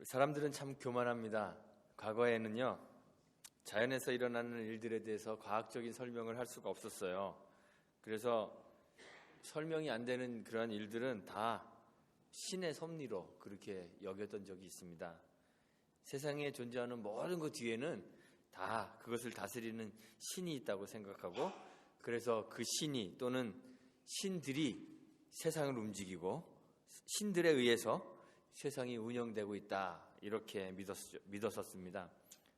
사람들은 참 교만합니다. 과거에는요, 자연에서 일어나는 일들에 대해서 과학적인 설명을 할 수가 없었어요. 그래서 설명이 안 되는 그러한 일들은 다 신의 섭리로 그렇게 여겼던 적이 있습니다. 세상에 존재하는 모든 것 뒤에는 다 그것을 다스리는 신이 있다고 생각하고, 그래서 그 신이 또는 신들이 세상을 움직이고 신들에 의해서 세상이 운영되고 있다, 이렇게 믿었었습니다.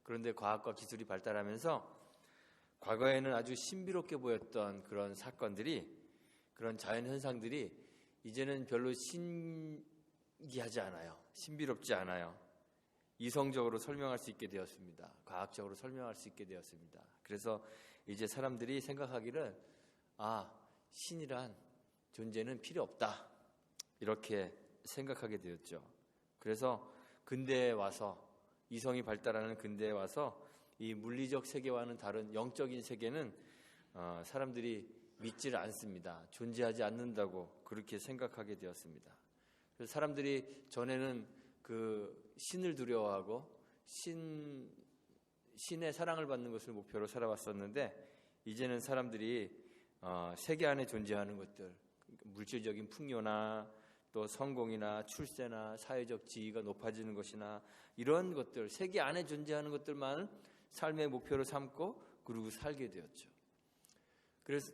그런데 과학과 기술이 발달하면서 과거에는 아주 신비롭게 보였던 그런 사건들이, 그런 자연현상들이 이제는 별로 신기하지 않아요. 신비롭지 않아요. 이성적으로 설명할 수 있게 되었습니다. 과학적으로 설명할 수 있게 되었습니다. 그래서 이제 사람들이 생각하기를 신이란 존재는 필요 없다, 이렇게 생각하게 되었죠. 그래서 근대에 와서, 이성이 발달하는 근대에 와서 이 물리적 세계와는 다른 영적인 세계는 사람들이 믿지를 않습니다. 존재하지 않는다고 그렇게 생각하게 되었습니다. 그래서 사람들이 전에는 그 신을 두려워하고 신의 사랑을 받는 것을 목표로 살아왔었는데, 이제는 사람들이 세계 안에 존재하는 것들, 물질적인 풍요나 또 성공이나 출세나 사회적 지위가 높아지는 것이나 이런 것들, 세계 안에 존재하는 것들만 삶의 목표로 삼고 그러고 살게 되었죠.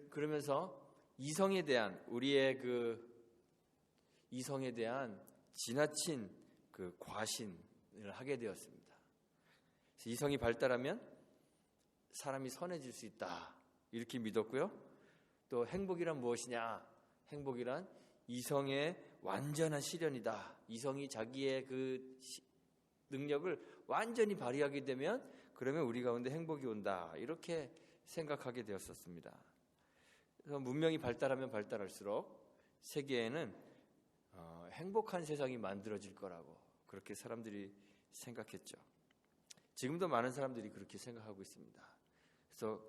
그러면서 이성에 대한, 우리의 그 이성에 대한 지나친 그 과신을 하게 되었습니다. 이성이 발달하면 사람이 선해질 수 있다, 이렇게 믿었고요. 또 행복이란 무엇이냐? 행복이란 이성의 완전한 실현이다. 이성이 자기의 그 능력을 완전히 발휘하게 되면 그러면 우리 가운데 행복이 온다, 이렇게 생각하게 되었었습니다. 그래서 문명이 발달하면 발달할수록 세계에는 행복한 세상이 만들어질 거라고 그렇게 사람들이 생각했죠. 지금도 많은 사람들이 그렇게 생각하고 있습니다. 그래서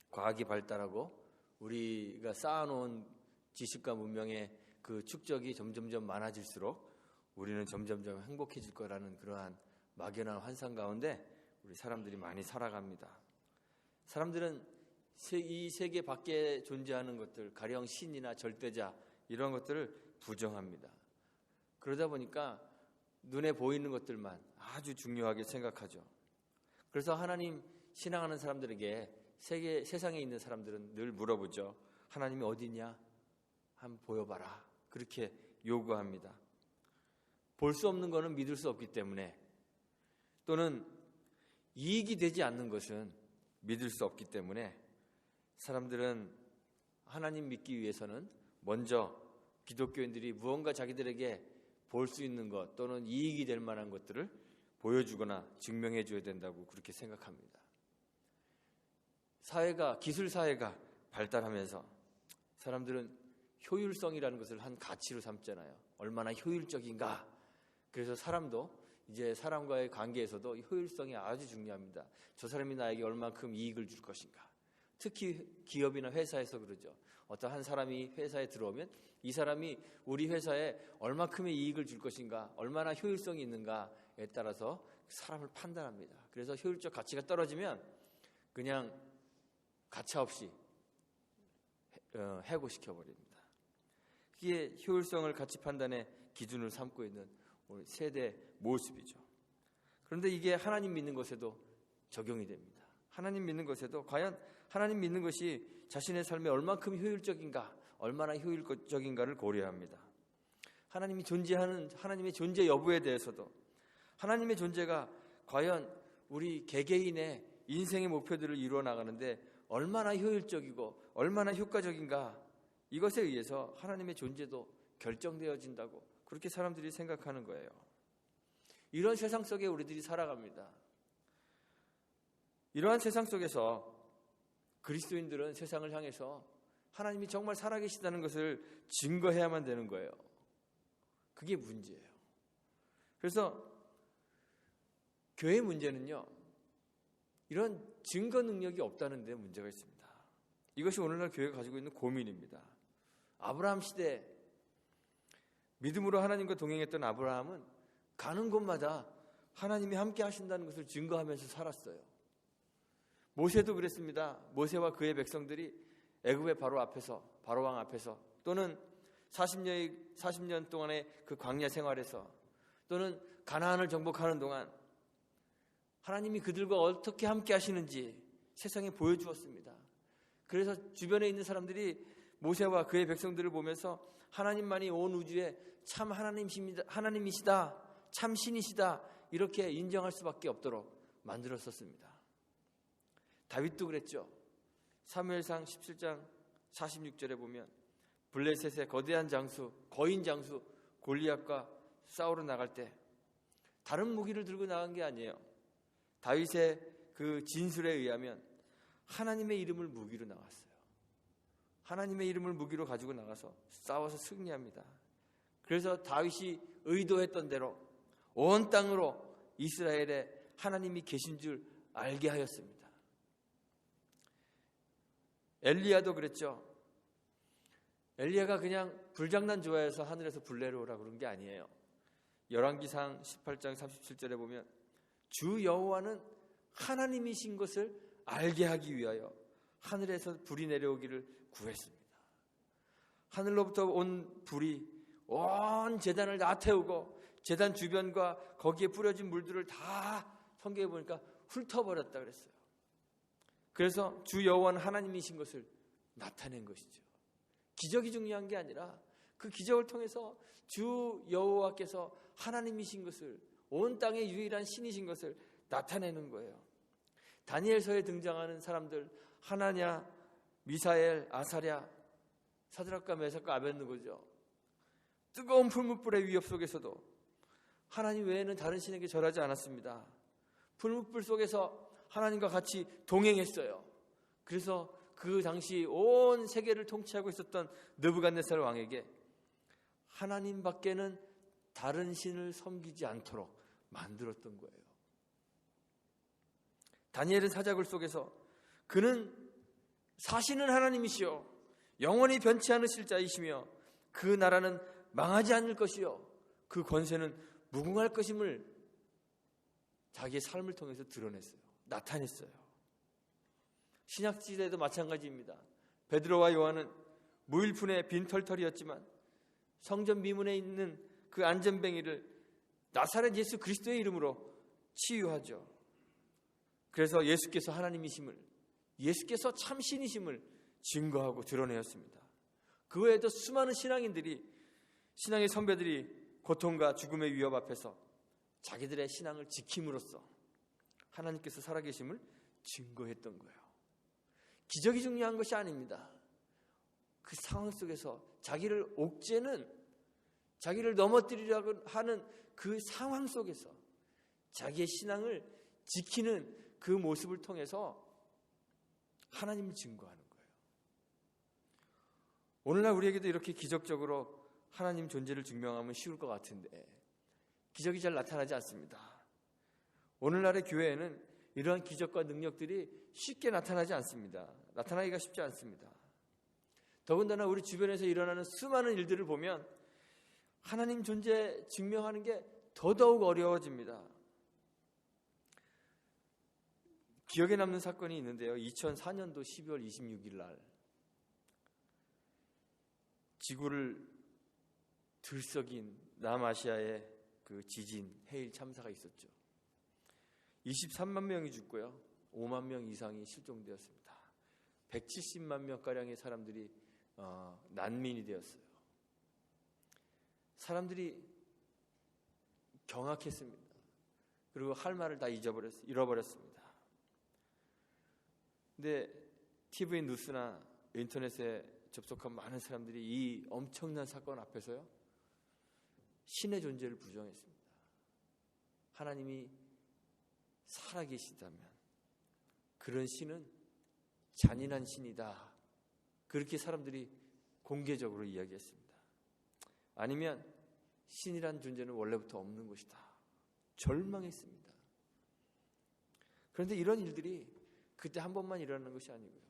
과학이 발달하고 우리가 쌓아놓은 지식과 문명의 그 축적이 점점점 많아질수록 우리는 점점점 행복해질 거라는 그러한 막연한 환상 가운데 우리 사람들이 많이 살아갑니다. 사람들은 이 세계 밖에 존재하는 것들, 가령 신이나 절대자, 이런 것들을 부정합니다. 그러다 보니까 눈에 보이는 것들만 아주 중요하게 생각하죠. 그래서 하나님 신앙하는 사람들에게 세상에 있는 사람들은 늘 물어보죠. 하나님이 어디 있냐? 한번 보여봐라, 그렇게 요구합니다. 볼 수 없는 것은 믿을 수 없기 때문에, 또는 이익이 되지 않는 것은 믿을 수 없기 때문에 사람들은 하나님 믿기 위해서는 먼저 기독교인들이 무언가 자기들에게 볼 수 있는 것 또는 이익이 될 만한 것들을 보여주거나 증명해 줘야 된다고 그렇게 생각합니다. 기술 사회가 발달하면서 사람들은 효율성이라는 것을 한 가치로 삼잖아요. 얼마나 효율적인가. 그래서 사람도 이제 사람과의 관계에서도 효율성이 아주 중요합니다. 저 사람이 나에게 얼만큼 이익을 줄 것인가. 특히 기업이나 회사에서 그러죠. 어떤 한 사람이 회사에 들어오면 이 사람이 우리 회사에 얼만큼의 이익을 줄 것인가, 얼마나 효율성이 있는가에 따라서 사람을 판단합니다. 그래서 효율적 가치가 떨어지면 그냥 가차없이 해고시켜버립니다. 이게 효율성을 가치 판단의 기준을 삼고 있는 우리 세대 모습이죠. 그런데 이게 하나님 믿는 것에도 적용이 됩니다. 하나님 믿는 것에도 과연 하나님 믿는 것이 자신의 삶에 얼만큼 효율적인가, 얼마나 효율적인가를 고려합니다. 하나님이 존재하는 하나님의 존재 여부에 대해서도, 하나님의 존재가 과연 우리 개개인의 인생의 목표들을 이루어 나가는데 얼마나 효율적이고 얼마나 효과적인가, 이것에 의해서 하나님의 존재도 결정되어진다고 그렇게 사람들이 생각하는 거예요. 이런 세상 속에 우리들이 살아갑니다. 이러한 세상 속에서 그리스도인들은 세상을 향해서 하나님이 정말 살아계시다는 것을 증거해야만 되는 거예요. 그게 문제예요. 그래서 교회의 문제는요, 이런 증거 능력이 없다는 데 문제가 있습니다. 이것이 오늘날 교회가 가지고 있는 고민입니다. 아브라함 시대 믿음으로 하나님과 동행했던 아브라함은 가는 곳마다 하나님이 함께 하신다는 것을 증거하면서 살았어요. 모세도 그랬습니다. 모세와 그의 백성들이 애굽의 바로왕 앞에서 또는 40년 동안의 그 광야 생활에서 또는 가나안을 정복하는 동안 하나님이 그들과 어떻게 함께 하시는지 세상에 보여주었습니다. 그래서 주변에 있는 사람들이 모세와 그의 백성들을 보면서 하나님만이 온 우주에 참 하나님이시다, 참 신이시다 이렇게 인정할 수밖에 없도록 만들었었습니다. 다윗도 그랬죠. 사무엘상 17장 46절에 보면 블레셋의 거대한 장수, 거인 장수 골리앗과 싸우러 나갈 때 다른 무기를 들고 나간 게 아니에요. 다윗의 그 진술에 의하면 하나님의 이름을 무기로 나갔어요. 하나님의 이름을 무기로 가지고 나가서 싸워서 승리합니다. 그래서 다윗이 의도했던 대로 온 땅으로 이스라엘에 하나님이 계신 줄 알게 하였습니다. 엘리야도 그랬죠. 엘리야가 그냥 불장난 좋아해서 하늘에서 불 내려오라고 그런 게 아니에요. 열왕기상 18장 37절에 보면 주 여호와는 하나님이신 것을 알게 하기 위하여 하늘에서 불이 내려오기를 구했습니다. 하늘로부터 온 불이 온 제단을 다 태우고 제단 주변과 거기에 뿌려진 물들을 다 성경에 보니까 훑어버렸다 그랬어요. 그래서 주 여호와는 하나님이신 것을 나타낸 것이죠. 기적이 중요한 게 아니라 그 기적을 통해서 주 여호와께서 하나님이신 것을, 온 땅의 유일한 신이신 것을 나타내는 거예요. 다니엘서에 등장하는 사람들, 하나냐, 미사엘, 아사랴, 사드락과 메삭과 아벳느고죠. 뜨거운 풀무불의 위협 속에서도 하나님 외에는 다른 신에게 절하지 않았습니다. 풀무불 속에서 하나님과 같이 동행했어요. 그래서 그 당시 온 세계를 통치하고 있었던 느부갓네살 왕에게 하나님 밖에는 다른 신을 섬기지 않도록 만들었던 거예요. 다니엘은 사자굴 속에서 그는 사시는 하나님이시요 영원히 변치 않으실 자이시며 그 나라는 망하지 않을 것이요 그 권세는 무궁할 것임을 자기의 삶을 통해서 드러냈어요. 나타냈어요. 신약시대도 마찬가지입니다. 베드로와 요한은 무일푼의 빈털털이었지만 성전 미문에 있는 그 안전뱅이를 나사렛 예수 그리스도의 이름으로 치유하죠. 그래서 예수께서 하나님이심을, 예수께서 참 신이심을 증거하고 드러내었습니다. 그 외에도 수많은 신앙의 선배들이 고통과 죽음의 위협 앞에서 자기들의 신앙을 지킴으로써 하나님께서 살아계심을 증거했던 거예요. 기적이 중요한 것이 아닙니다. 그 상황 속에서 자기를 옥죄는, 자기를 넘어뜨리려고 하는 그 상황 속에서 자기의 신앙을 지키는 그 모습을 통해서 하나님을 증거하는 거예요. 오늘날 우리에게도 이렇게 기적적으로 하나님 존재를 증명하면 쉬울 것 같은데 기적이 잘 나타나지 않습니다. 오늘날의 교회에는 이러한 기적과 능력들이 쉽게 나타나지 않습니다. 나타나기가 쉽지 않습니다. 더군다나 우리 주변에서 일어나는 수많은 일들을 보면 하나님 존재 증명하는 게 더더욱 어려워집니다. 기억에 남는 사건이 있는데요. 2004년도 12월 26일 날 지구를 들썩인 남아시아의 그 지진, 해일 참사가 있었죠. 23만 명이 죽고요. 5만 명 이상이 실종되었습니다. 170만 명가량의 사람들이 난민이 되었어요. 사람들이 경악했습니다. 그리고 할 말을 다 잃어버렸습니다. 근데 TV 뉴스나 인터넷에 접속한 많은 사람들이 이 엄청난 사건 앞에서요, 신의 존재를 부정했습니다. 하나님이 살아계시다면 그런 신은 잔인한 신이다. 그렇게 사람들이 공개적으로 이야기했습니다. 아니면 신이란 존재는 원래부터 없는 것이다. 절망했습니다. 그런데 이런 일들이 그때 한 번만 일어나는 것이 아니고요.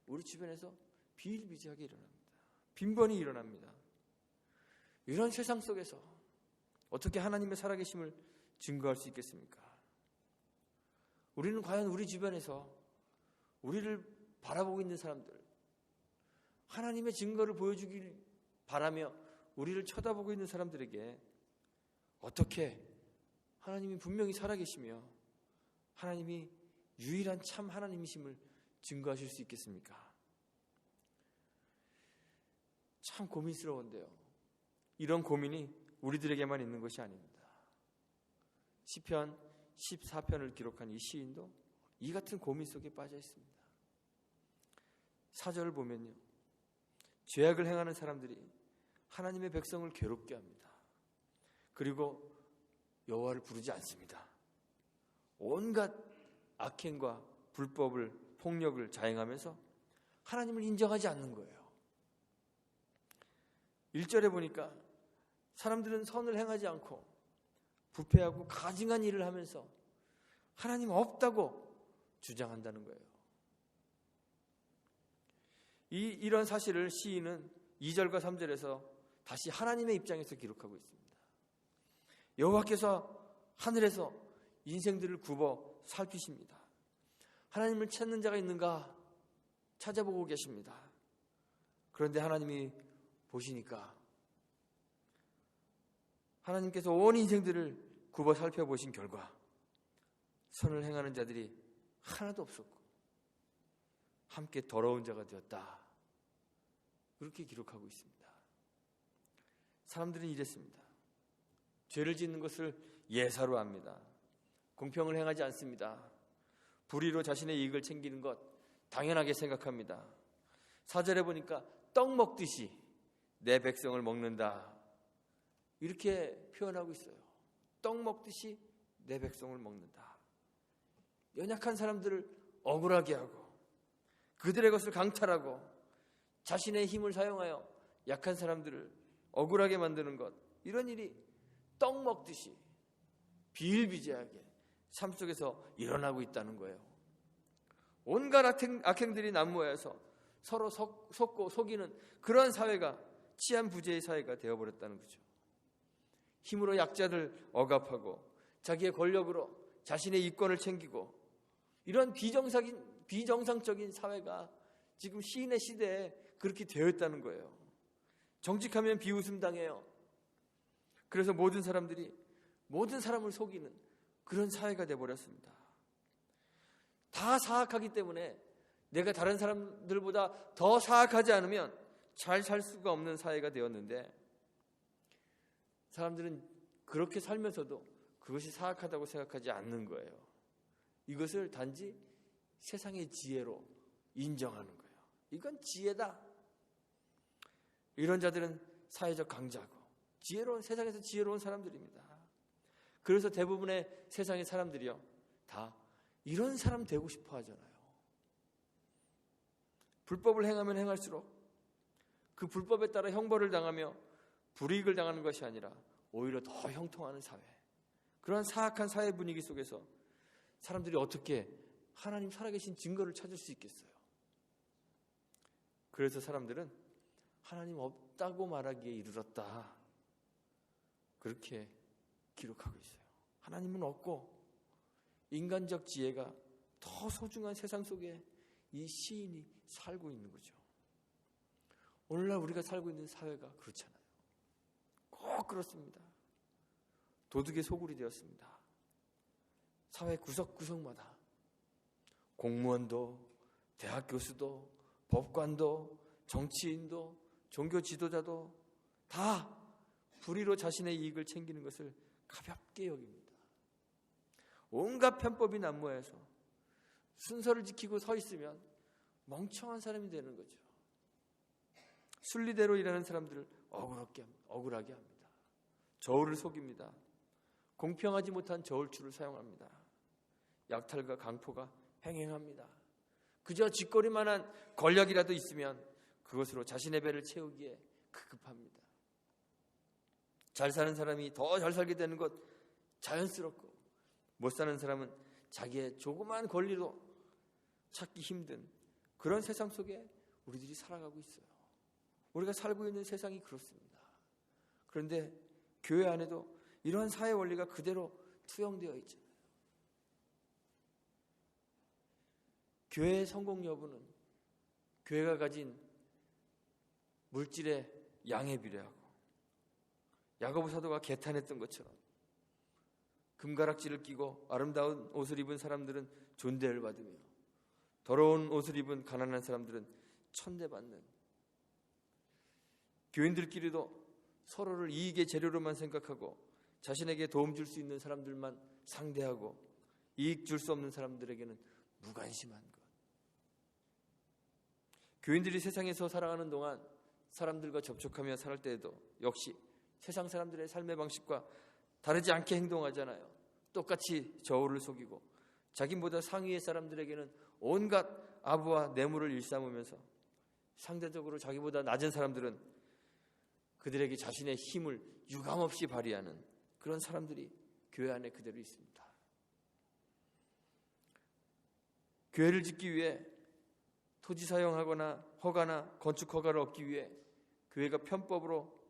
우리 주변에서 비일비재하게 일어납니다. 빈번히 일어납니다. 이런 세상 속에서 어떻게 하나님의 살아계심을 증거할 수 있겠습니까? 우리는 과연 우리 주변에서 우리를 바라보고 있는 사람들, 하나님의 증거를 보여주길 바라며 우리를 쳐다보고 있는 사람들에게 어떻게 하나님이 분명히 살아계시며 하나님이 유일한 참 하나님이심을 증거하실 수 있겠습니까? 참 고민스러운데요. 이런 고민이 우리들에게만 있는 것이 아닙니다. 시편 14편을 기록한 이 시인도 이 같은 고민 속에 빠져 있습니다. 4절을 보면요, 죄악을 행하는 사람들이 하나님의 백성을 괴롭게 합니다. 그리고 여호와를 부르지 않습니다. 온갖 악행과 불법을, 폭력을 자행하면서 하나님을 인정하지 않는 거예요. 1절에 보니까 사람들은 선을 행하지 않고 부패하고 가증한 일을 하면서 하나님 없다고 주장한다는 거예요. 이런 사실을 시인은 2절과 3절에서 다시 하나님의 입장에서 기록하고 있습니다. 여호와께서 하늘에서 인생들을 굽어 살피십니다. 하나님을 찾는 자가 있는가 찾아보고 계십니다. 그런데 하나님이 보시니까 하나님께서 온 인생들을 굽어 살펴보신 결과 선을 행하는 자들이 하나도 없었고 함께 더러운 자가 되었다. 그렇게 기록하고 있습니다. 사람들은 이랬습니다. 죄를 짓는 것을 예사로 합니다. 공평을 행하지 않습니다. 불의로 자신의 이익을 챙기는 것 당연하게 생각합니다. 4절에 보니까 떡 먹듯이 내 백성을 먹는다. 이렇게 표현하고 있어요. 떡 먹듯이 내 백성을 먹는다. 연약한 사람들을 억울하게 하고 그들의 것을 강탈하고 자신의 힘을 사용하여 약한 사람들을 억울하게 만드는 것, 이런 일이 떡 먹듯이 비일비재하게 삶 속에서 일어나고 있다는 거예요. 온갖 악행들이 난무해서 서로 속고 속이는 그런 사회가 치안 부재의 사회가 되어버렸다는 거죠. 힘으로 약자들 억압하고 자기의 권력으로 자신의 이권을 챙기고 이런 비정상적인 사회가 지금 시인의 시대에 그렇게 되어 있다는 거예요. 정직하면 비웃음 당해요. 그래서 모든 사람들이 모든 사람을 속이는 그런 사회가 되어버렸습니다. 다 사악하기 때문에 내가 다른 사람들보다 더 사악하지 않으면 잘 살 수가 없는 사회가 되었는데 사람들은 그렇게 살면서도 그것이 사악하다고 생각하지 않는 거예요. 이것을 단지 세상의 지혜로 인정하는 거예요. 이건 지혜다. 이런 자들은 사회적 강자고 세상에서 지혜로운 사람들입니다. 그래서 대부분의 세상의 사람들이요, 다 이런 사람 되고 싶어 하잖아요. 불법을 행하면 행할수록 그 불법에 따라 형벌을 당하며 불이익을 당하는 것이 아니라 오히려 더 형통하는 사회, 그런 사악한 사회 분위기 속에서 사람들이 어떻게 하나님 살아계신 증거를 찾을 수 있겠어요? 그래서 사람들은 하나님 없다고 말하기에 이르렀다. 그렇게 기록하고 있어요. 하나님은 없고 인간적 지혜가 더 소중한 세상 속에 이 시인이 살고 있는 거죠. 오늘날 우리가 살고 있는 사회가 그렇잖아요. 꼭 그렇습니다. 도둑의 소굴이 되었습니다. 사회 구석구석마다 공무원도, 대학 교수도, 법관도, 정치인도, 종교 지도자도 다 불의로 자신의 이익을 챙기는 것을 가볍게 여깁니다. 온갖 편법이 난무해서 순서를 지키고 서 있으면 멍청한 사람이 되는 거죠. 순리대로 일하는 사람들을 억울하게 합니다. 저울을 속입니다. 공평하지 못한 저울추를 사용합니다. 약탈과 강포가 행행합니다. 그저 쥐꼬리만한 권력이라도 있으면 그것으로 자신의 배를 채우기에 급급합니다. 잘 사는 사람이 더 잘 살게 되는 것 자연스럽고, 못 사는 사람은 자기의 조그마한 권리로 찾기 힘든 그런 세상 속에 우리들이 살아가고 있어요. 우리가 살고 있는 세상이 그렇습니다. 그런데 교회 안에도 이러한 사회 원리가 그대로 투영되어 있잖아요. 교회의 성공 여부는 교회가 가진 물질의 양에 비례하고, 야고보 사도가 개탄했던 것처럼 금가락지를 끼고 아름다운 옷을 입은 사람들은 존대를 받으며 더러운 옷을 입은 가난한 사람들은 천대받는, 교인들끼리도 서로를 이익의 재료로만 생각하고 자신에게 도움 줄 수 있는 사람들만 상대하고 이익 줄 수 없는 사람들에게는 무관심한 것. 교인들이 세상에서 살아가는 동안 사람들과 접촉하며 살 때에도 역시 세상 사람들의 삶의 방식과 다르지 않게 행동하잖아요. 똑같이 저울을 속이고 자기보다 상위의 사람들에게는 온갖 아부와 뇌물을 일삼으면서 상대적으로 자기보다 낮은 사람들은 그들에게 자신의 힘을 유감없이 발휘하는 그런 사람들이 교회 안에 그대로 있습니다. 교회를 짓기 위해 토지 사용하거나 허가나 건축 허가를 얻기 위해 교회가 편법으로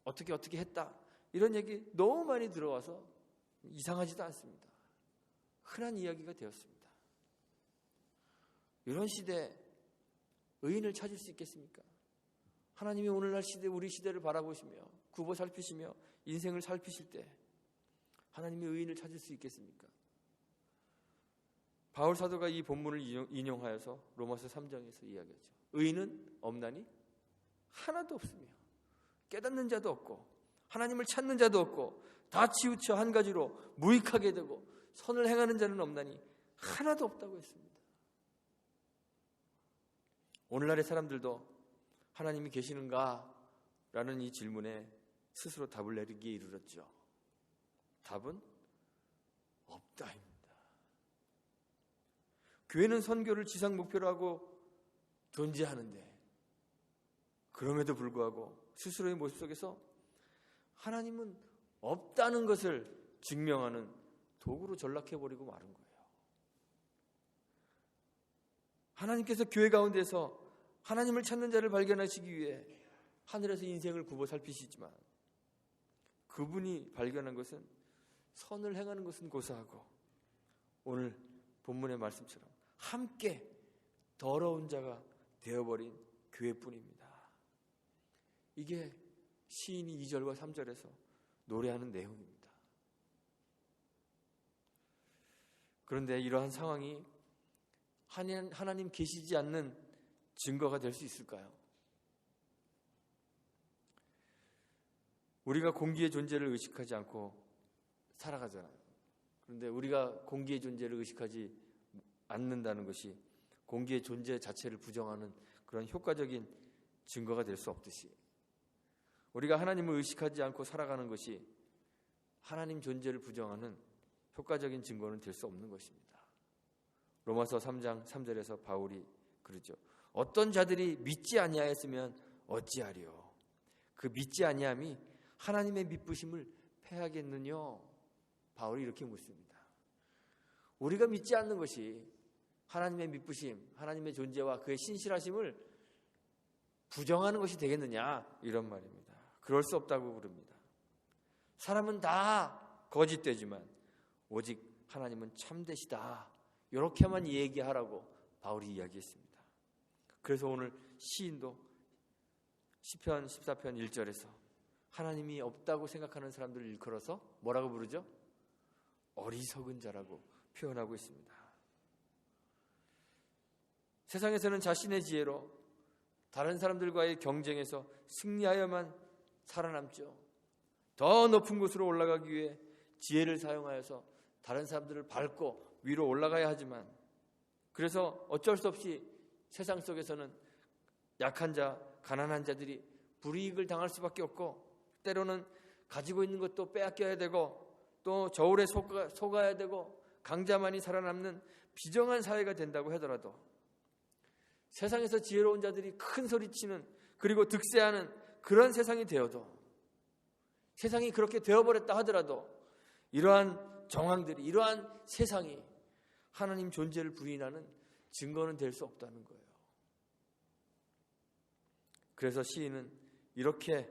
어떻게 했다, 이런 얘기 너무 많이 들어와서 이상하지도 않습니다. 흔한 이야기가 되었습니다. 이런 시대에 의인을 찾을 수 있겠습니까? 하나님이 오늘날 시대, 우리 시대를 바라보시며 굽어 살피시며 인생을 살피실 때 하나님이 의인을 찾을 수 있겠습니까? 바울 사도가 이 본문을 인용하여서 로마서 3장에서 이야기하죠. 의인은 없나니? 하나도 없으며 깨닫는 자도 없고 하나님을 찾는 자도 없고 다 치우쳐 한 가지로 무익하게 되고 선을 행하는 자는 없나니 하나도 없다고 했습니다. 오늘날의 사람들도 하나님이 계시는가? 라는 이 질문에 스스로 답을 내리기에 이르렀죠. 답은 없다입니다. 교회는 선교를 지상 목표로 하고 존재하는데 그럼에도 불구하고 스스로의 모습 속에서 하나님은 없다는 것을 증명하는 도구로 전락해버리고 마른 거예요. 하나님께서 교회 가운데서 하나님을 찾는 자를 발견하시기 위해 하늘에서 인생을 굽어 살피시지만 그분이 발견한 것은 선을 행하는 것은 고사하고 오늘 본문의 말씀처럼 함께 더러운 자가 되어버린 교회뿐입니다. 이게 시인이 2절과 3절에서 노래하는 내용입니다. 그런데 이러한 상황이 하나님 계시지 않는 증거가 될 수 있을까요? 우리가 공기의 존재를 의식하지 않고 살아가잖아요. 그런데 우리가 공기의 존재를 의식하지 않는다는 것이 공기의 존재 자체를 부정하는 그런 효과적인 증거가 될 수 없듯이 우리가 하나님을 의식하지 않고 살아가는 것이 하나님 존재를 부정하는 효과적인 증거는 될 수 없는 것입니다. 로마서 3장 3절에서 바울이 그러죠. 어떤 자들이 믿지 아니하였으면 어찌하리요? 그 믿지 아니함이 하나님의 믿으심을 패하겠느뇨? 바울이 이렇게 묻습니다. 우리가 믿지 않는 것이 하나님의 믿으심, 하나님의 존재와 그의 신실하심을 부정하는 것이 되겠느냐? 이런 말입니다. 그럴 수 없다고 부릅니다. 사람은 다 거짓되지만 오직 하나님은 참되시다. 이렇게만 얘기하라고 바울이 이야기했습니다. 그래서 오늘 시인도 시편 14편 1절에서 하나님이 없다고 생각하는 사람들을 일컬어서 뭐라고 부르죠? 어리석은 자라고 표현하고 있습니다. 세상에서는 자신의 지혜로 다른 사람들과의 경쟁에서 승리하여만 살아남죠. 더 높은 곳으로 올라가기 위해 지혜를 사용하여서 다른 사람들을 밟고 위로 올라가야 하지만 그래서 어쩔 수 없이 세상 속에서는 약한 자, 가난한 자들이 불이익을 당할 수밖에 없고 때로는 가지고 있는 것도 빼앗겨야 되고 또 저울에 속아야 되고 강자만이 살아남는 비정한 사회가 된다고 하더라도 세상에서 지혜로운 자들이 큰 소리치는 그리고 득세하는 그런 세상이 되어도 세상이 그렇게 되어버렸다 하더라도 이러한 정황들이 이러한 세상이 하나님 존재를 부인하는 증거는 될 수 없다는 거예요. 그래서 시인은 이렇게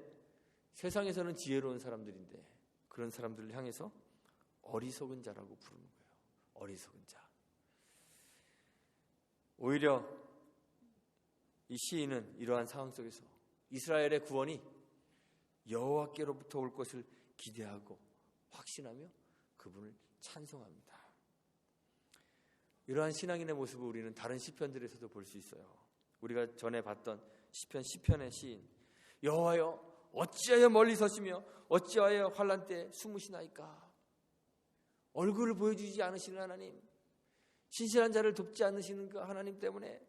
세상에서는 지혜로운 사람들인데 그런 사람들을 향해서 어리석은 자라고 부르는 거예요. 어리석은 자. 오히려 이 시인은 이러한 상황 속에서 이스라엘의 구원이 여호와께로부터 올 것을 기대하고 확신하며 그분을 찬송합니다. 이러한 신앙인의 모습을 우리는 다른 시편들에서도 볼 수 있어요. 우리가 전에 봤던 시편 10편의 시인, 여호와여 어찌하여 멀리 서시며 어찌하여 환난 때 숨으시나이까. 얼굴을 보여주지 않으시는 하나님, 신실한 자를 돕지 않으시는 그 하나님 때문에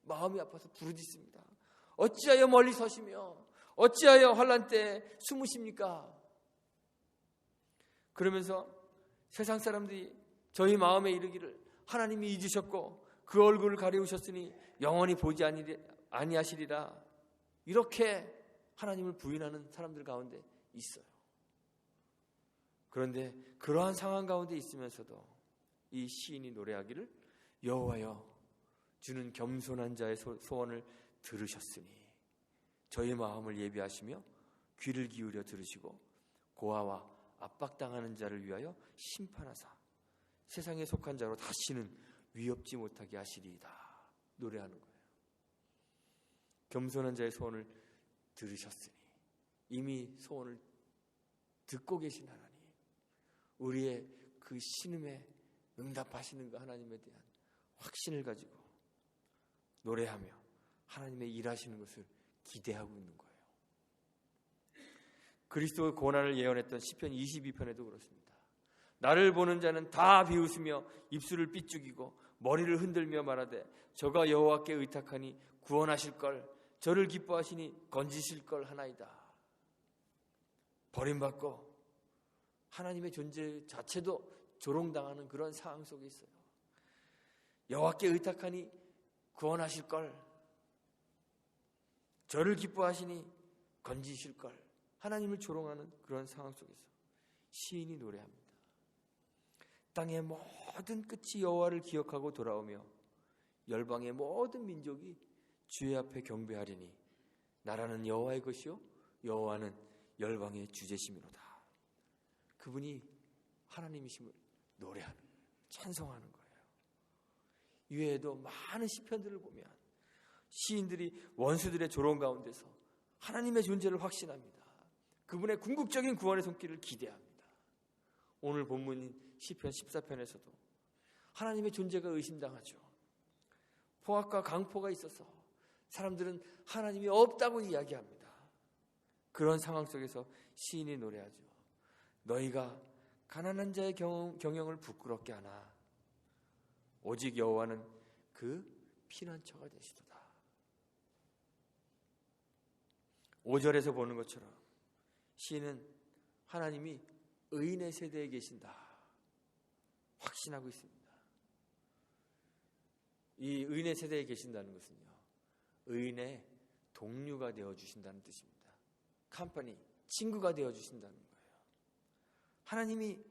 마음이 아파서 부르짖습니다. 어찌하여 멀리 서시며 어찌하여 환난 때 숨으십니까? 그러면서 세상 사람들이 저희 마음에 이르기를 하나님이 잊으셨고 그 얼굴을 가리우셨으니 영원히 보지 아니하시리라, 이렇게 하나님을 부인하는 사람들 가운데 있어요. 그런데 그러한 상황 가운데 있으면서도 이 시인이 노래하기를 여호와여 주는 겸손한 자의 소원을 들으셨으니 저희 마음을 예비하시며 귀를 기울여 들으시고 고아와 압박당하는 자를 위하여 심판하사 세상에 속한 자로 다시는 위협지 못하게 하시리이다 노래하는 거예요. 겸손한 자의 소원을 들으셨으니, 이미 소원을 듣고 계신 하나님, 우리의 그 신음에 응답하시는 그 하나님에 대한 확신을 가지고 노래하며 하나님의 일하시는 것을 기대하고 있는 거예요. 그리스도의 고난을 예언했던 시편 22편에도 그렇습니다. 나를 보는 자는 다 비웃으며 입술을 삐죽이고 머리를 흔들며 말하되 저가 여호와께 의탁하니 구원하실 걸, 저를 기뻐하시니 건지실 걸 하나이다. 버림받고 하나님의 존재 자체도 조롱당하는 그런 상황 속에 있어요. 여호와께 의탁하니 구원하실 걸, 저를 기뻐하시니 건지실 걸, 하나님을 조롱하는 그런 상황 속에서 시인이 노래합니다. 땅의 모든 끝이 여호와를 기억하고 돌아오며 열방의 모든 민족이 주의 앞에 경배하리니 나라는 여호와의 것이요 여호와는 열방의 주제심이로다. 그분이 하나님이심을 노래하는 거예요. 찬송하는 거예요. 이외에도 많은 시편들을 보면 시인들이 원수들의 조롱 가운데서 하나님의 존재를 확신합니다. 그분의 궁극적인 구원의 손길을 기대합니다. 오늘 본문인 시편 14편에서도 하나님의 존재가 의심당하죠. 포악과 강포가 있어서 사람들은 하나님이 없다고 이야기합니다. 그런 상황 속에서 시인이 노래하죠. 너희가 가난한 자의 경영을 부끄럽게 하나 오직 여호와는 그 피난처가 되시도다. 5절에서 보는 것처럼 시인은 하나님이 의인의 세대에 계신다 확신하고 있습니다. 이 의인의 세대에 계신다는 것은요, 의인의 동료가 되어주신다는 뜻입니다. 컴퍼니, 친구가 되어주신다는 거예요. 하나님이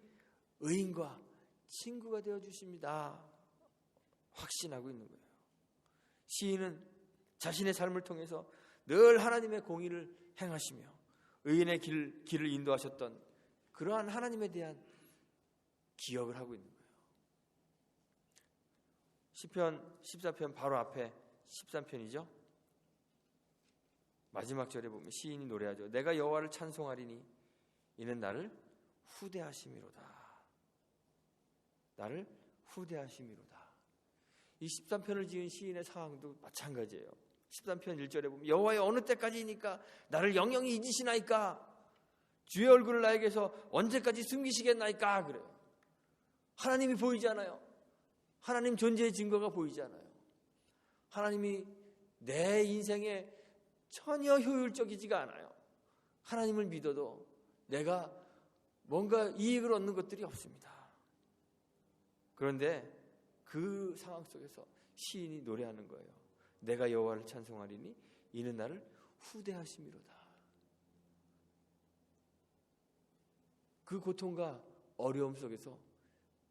의인과 친구가 되어주십니다 확신하고 있는 거예요. 시인은 자신의 삶을 통해서 늘 하나님의 공의를 행하시며 의인의 길을 인도하셨던 그러한 하나님에 대한 기억을 하고 있는 거예요. 시편 14편 바로 앞에 13편이죠. 마지막 절에 보면 시인이 노래하죠. 내가 여호와를 찬송하리니 이는 나를 후대하심이로다. 나를 후대하심이로다. 이 13편을 지은 시인의 상황도 마찬가지예요. 13편 1절에 보면 여호와여 어느 때까지니까 나를 영영히 잊으시나이까? 주의 얼굴을 나에게서 언제까지 숨기시겠나이까? 그래요. 하나님이 보이지 않아요. 하나님 존재의 증거가 보이지 않아요. 하나님이 내 인생에 전혀 효율적이지가 않아요. 하나님을 믿어도 내가 뭔가 이익을 얻는 것들이 없습니다. 그런데 그 상황 속에서 시인이 노래하는 거예요. 내가 여호와를 찬송하리니 이는 나를 후대하심이로다. 그 고통과 어려움 속에서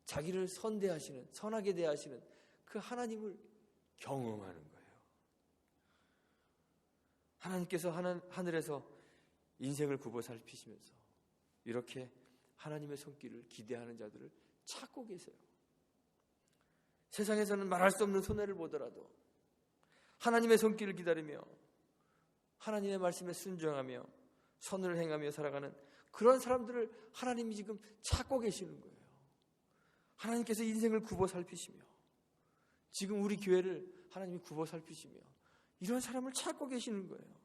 자기를 선대하시는, 선하게 대하시는 그 하나님을 경험하는 거예요. 하나님께서 하늘에서 인생을 굽어 살피시면서 이렇게 하나님의 손길을 기대하는 자들을 찾고 계세요. 세상에서는 말할 수 없는 손해를 보더라도 하나님의 손길을 기다리며 하나님의 말씀에 순종하며 선을 행하며 살아가는 그런 사람들을 하나님이 지금 찾고 계시는 거예요. 하나님께서 인생을 굽어 살피시며 지금 우리 교회를 하나님이 굽어 살피시며 이런 사람을 찾고 계시는 거예요.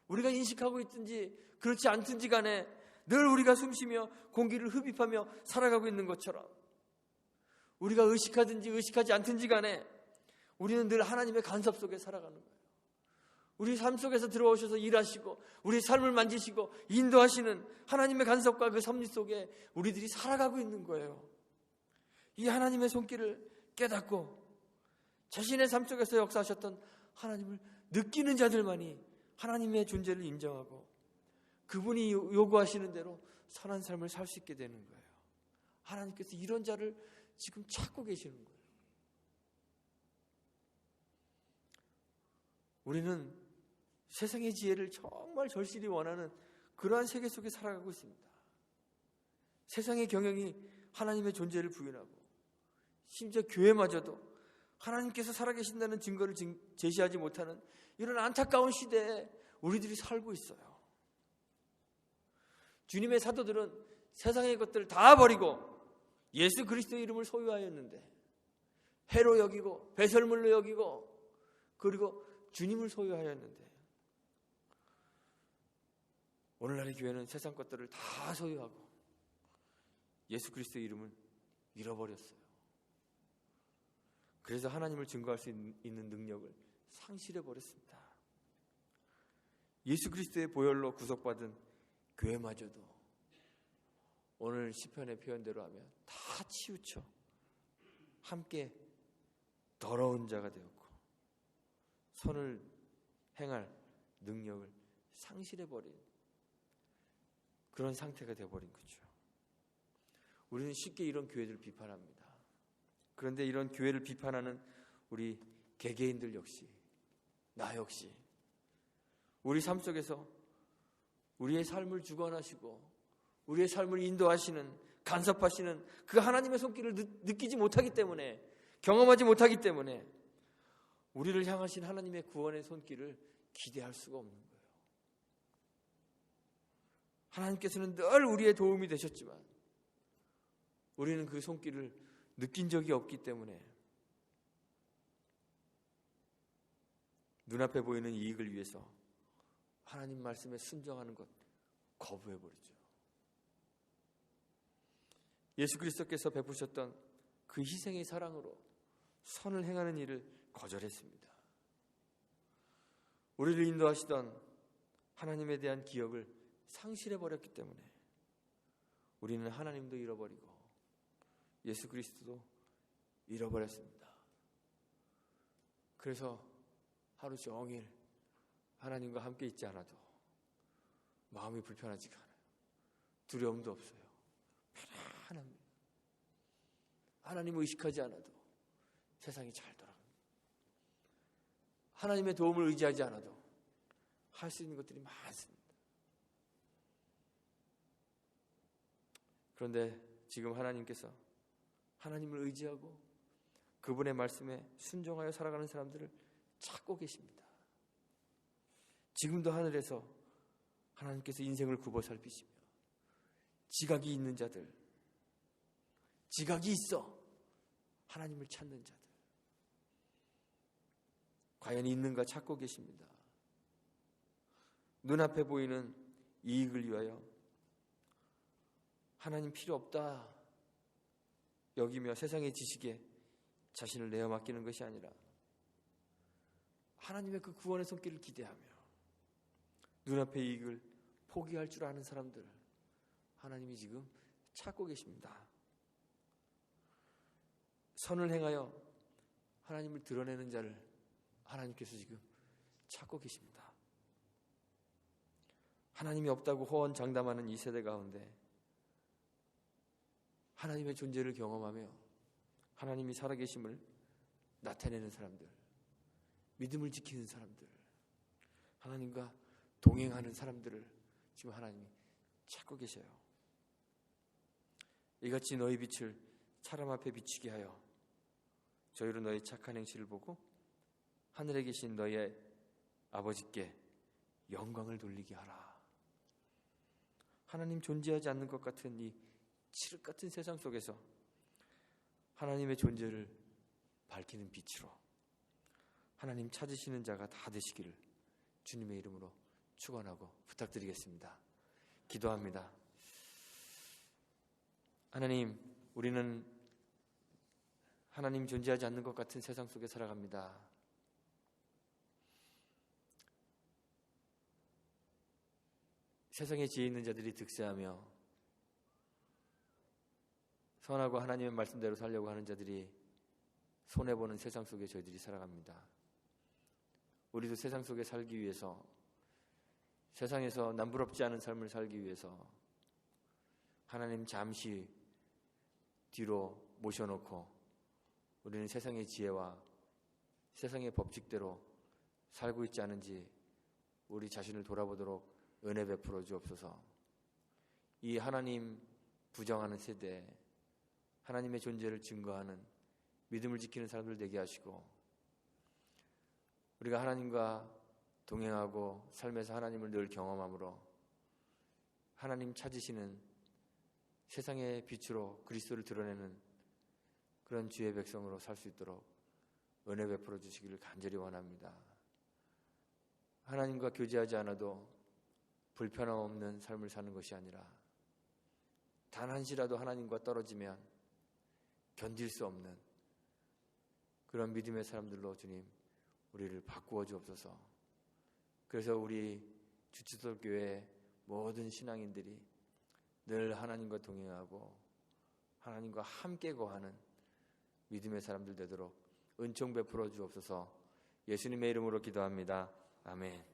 우리가 인식하고 있든지 그렇지 않든지 간에 늘 우리가 숨쉬며 공기를 흡입하며 살아가고 있는 것처럼 우리가 의식하든지 의식하지 않든지 간에 우리는 늘 하나님의 간섭 속에 살아가는 거예요. 우리 삶 속에서 들어오셔서 일하시고 우리 삶을 만지시고 인도하시는 하나님의 간섭과 그 섭리 속에 우리들이 살아가고 있는 거예요. 이 하나님의 손길을 깨닫고 자신의 삶 속에서 역사하셨던 하나님을 느끼는 자들만이 하나님의 존재를 인정하고 그분이 요구하시는 대로 선한 삶을 살 수 있게 되는 거예요. 하나님께서 이런 자를 지금 찾고 계시는 거예요. 우리는 세상의 지혜를 정말 절실히 원하는 그러한 세계 속에 살아가고 있습니다. 세상의 경영이 하나님의 존재를 부인하고 심지어 교회마저도 하나님께서 살아계신다는 증거를 제시하지 못하는 이런 안타까운 시대에 우리들이 살고 있어요. 주님의 사도들은 세상의 것들을 다 버리고 예수 그리스도의 이름을 소유하였는데 해로 여기고 배설물로 여기고 그리고 주님을 소유하였는데 오늘날의 교회는 세상 것들을 다 소유하고 예수 그리스도의 이름을 잃어버렸어요. 그래서 하나님을 증거할 수 있는 능력을 상실해버렸습니다. 예수 그리스도의 보혈로 구속받은 교회마저도 오늘 시편의 표현대로 하면 다 치우쳐 함께 더러운 자가 되었고 선을 행할 능력을 상실해버린 그런 상태가 되어버린 거죠. 우리는 쉽게 이런 교회들을 비판합니다. 그런데 이런 교회를 비판하는 우리 개개인들 역시 나 역시 우리 삶 속에서 우리의 삶을 주관하시고 우리의 삶을 인도하시는 간섭하시는 그 하나님의 손길을 느끼지 못하기 때문에 경험하지 못하기 때문에 우리를 향하신 하나님의 구원의 손길을 기대할 수가 없는 거예요. 하나님께서는 늘 우리의 도움이 되셨지만 우리는 그 손길을 느낀 적이 없기 때문에 눈앞에 보이는 이익을 위해서 하나님 말씀에 순종하는 것 거부해버리죠. 예수 그리스도께서 베푸셨던 그 희생의 사랑으로 선을 행하는 일을 거절했습니다. 우리를 인도하시던 하나님에 대한 기억을 상실해버렸기 때문에 우리는 하나님도 잃어버리고 예수 그리스도도 잃어버렸습니다. 그래서 하루 종일 하나님과 함께 있지 않아도 마음이 불편하지가 않아요. 두려움도 없어요. 편안합니다. 하나님을 의식하지 않아도 세상이 잘 돌아갑니다. 하나님의 도움을 의지하지 않아도 할 수 있는 것들이 많습니다. 그런데 지금 하나님께서 하나님을 의지하고 그분의 말씀에 순종하여 살아가는 사람들을 찾고 계십니다. 지금도 하늘에서 하나님께서 인생을 굽어 살피시며 지각이 있는 자들, 지각이 있어 하나님을 찾는 자들 과연 있는가 찾고 계십니다. 눈앞에 보이는 이익을 위하여 하나님 필요 없다 여기며 세상의 지식에 자신을 내어 맡기는 것이 아니라 하나님의 그 구원의 손길을 기대하며 눈앞의 이익을 포기할 줄 아는 사람들 하나님이 지금 찾고 계십니다. 선을 행하여 하나님을 드러내는 자를 하나님께서 지금 찾고 계십니다. 하나님이 없다고 호언장담하는 이 세대 가운데 하나님의 존재를 경험하며 하나님이 살아계심을 나타내는 사람들, 믿음을 지키는 사람들, 하나님과 동행하는 사람들을 지금 하나님이 찾고 계셔요. 이같이 너희 빛을 사람 앞에 비추게 하여 저희로 너희 착한 행실을 보고 하늘에 계신 너희의 아버지께 영광을 돌리게 하라. 하나님 존재하지 않는 것 같은 이 칠흑 같은 세상 속에서 하나님의 존재를 밝히는 빛으로 하나님 찾으시는 자가 다 되시기를 주님의 이름으로 축원하고 부탁드리겠습니다. 기도합니다. 하나님, 우리는 하나님 존재하지 않는 것 같은 세상 속에 살아갑니다. 세상에 지혜 있는 자들이 득세하며 선하고 하나님의 말씀대로 살려고 하는 자들이 손해보는 세상 속에 저희들이 살아갑니다. 우리도 세상 속에 살기 위해서, 세상에서 남부럽지 않은 삶을 살기 위해서 하나님 잠시 뒤로 모셔놓고 우리는 세상의 지혜와 세상의 법칙대로 살고 있지 않은지 우리 자신을 돌아보도록 은혜 베풀어 주옵소서. 이 하나님 부정하는 세대에 하나님의 존재를 증거하는 믿음을 지키는 사람들 되게 하시고, 우리가 하나님과 동행하고 삶에서 하나님을 늘 경험함으로 하나님 찾으시는 세상의 빛으로 그리스도를 드러내는 그런 주의 백성으로 살 수 있도록 은혜 베풀어 주시기를 간절히 원합니다. 하나님과 교제하지 않아도 불편함 없는 삶을 사는 것이 아니라 단 한시라도 하나님과 떨어지면 견딜 수 없는 그런 믿음의 사람들로 주님 우리를 바꾸어 주옵소서. 그래서 우리 주치솔교회 모든 신앙인들이 늘 하나님과 동행하고 하나님과 함께 거하는 믿음의 사람들 되도록 은총 베풀어 주옵소서. 예수님의 이름으로 기도합니다. 아멘.